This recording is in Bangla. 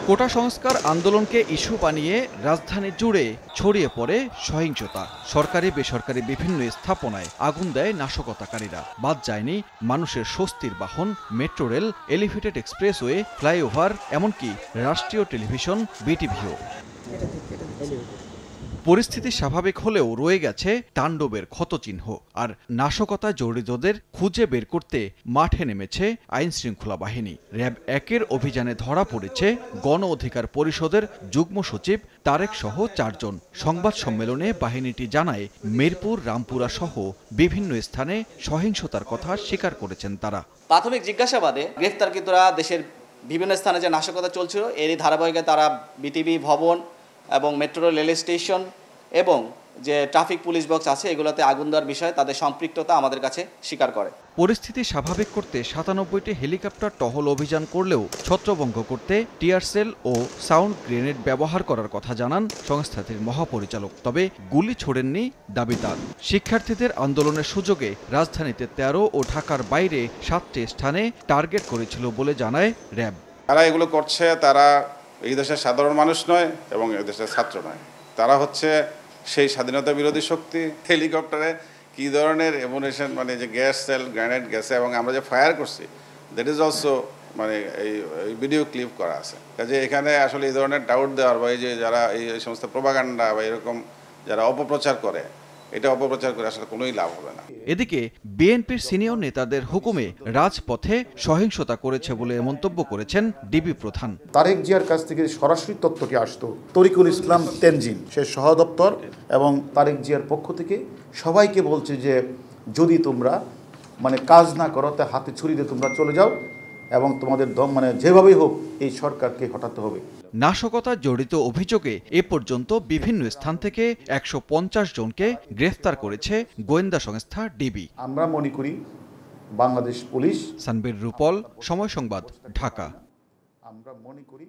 কোটা সংস্কার আন্দোলনকে ইস্যু বানিয়ে রাজধানী জুড়ে ছড়িয়ে পড়ে সহিংসতা। সরকারি বেসরকারি বিভিন্ন স্থাপনায় আগুন দেয় নাশকতাকারীরা। বাদ যায়নি মানুষের স্বস্তির বাহন, metro rail, elevated expressway, flyover, এমনকি রাষ্ট্রীয় টেলিভিশন বিটিভিও। পরিস্থিতি স্বাভাবিক হলেও রয়ে গেছে তাণ্ডবের ক্ষতচিহ্ন। আর নাশকতায় জড়িতদের খুঁজে বের করতে মাঠে নেমেছে আইনশৃঙ্খলা বাহিনী। র্যাব ১-এর অভিযানে ধরা পড়েছে গণ অধিকার পরিষদের যুগ্ম সচিব তারেক সহ ৪ জন। সংবাদ সম্মেলনে বাহিনীটি জানায়, মিরপুর, রামপুরা সহ বিভিন্ন স্থানে সহিংসতার কথা স্বীকার করেছেন তারা। প্রাথমিক জিজ্ঞাসাবাদে গ্রেফতারকৃতরা দেশের বিভিন্ন স্থানে যে নাশকতা চলছিল এরই ধারাবাহিকতায় তারা বিটিভি ভবন এবং মেট্রো রেল স্টেশন এবং যে ট্রাফিক পুলিশ বক্স আছে এগুলোতে আগুন দেওয়ার বিষয়ে তাদের সম্পৃক্ততা আমাদের কাছে স্বীকার করে। পরিস্থিতি স্বাভাবিক করতে ৯৭টি হেলিকপ্টার টহল অভিযান করলেও ছত্রভঙ্গ করতে টিয়ার সেল ও সাউন্ড গ্রেনেড ব্যবহার করার কথা জানান সংস্থাটির মহাপরিচালক। তবে গুলি ছোড়েননি দাবিদার। শিক্ষার্থীদের আন্দোলনের সুযোগে রাজধানীতে ১৩ ও ঢাকার বাইরে ৭টি স্থানে টার্গেট করেছিল বলে জানায় র্যাব। তারা এগুলো করছে, তারা এই দেশের সাধারণ মানুষ নয় এবং এই দেশের ছাত্র নয়, তারা হচ্ছে সেই স্বাধীনতা বিরোধী শক্তি। হেলিকপ্টারে কী ধরনের এমুনেশন, মানে যে গ্যাস সেল, গ্রেনেড গেছে এবং আমরা যে ফায়ার করছি, দ্যাট ইজ অলসো মানে এই ভিডিও ক্লিপ করা আছে। কাজে এখানে আসলে এই ধরনের ডাউট দেওয়ার বা এই যে যারা এই সমস্ত প্রোপাগান্ডা বা এরকম যারা অপপ্রচার করে, এটা অপপ্রচার করে আসলে কোনোই লাভ হবে না। এদিকে বিএনপির সিনিয়র নেতাদের হুকুমে রাজপথে সহিংসতা করেছে বলে মন্তব্য করেছেন ডিবি প্রধান। তারেক জিয়ার কাছ থেকে সরাসরি তথ্যটি আসতো তরিকুল ইসলাম তেনজিন, সে সহদপ্তর এবং তারেক জিয়ার পক্ষ থেকে সবাইকে বলছে যে যদি তোমরা মানে কাজ না করো তা হাতে ছুরি দিয়ে তোমরা চলে যাও এবং তোমাদের মানে যেভাবেই হোক এই সরকারকে হটাতে হবে। নাশকতায় জড়িত অভিযোগে এ পর্যন্ত বিভিন্ন স্থান থেকে ১৫০ জনকে গ্রেফতার করেছে গোয়েন্দা সংস্থা ডিবি। আমরা মনে করি বাংলাদেশ পুলিশ। সানবীর রূপল, সময় সংবাদ, ঢাকা। আমরা মনে করি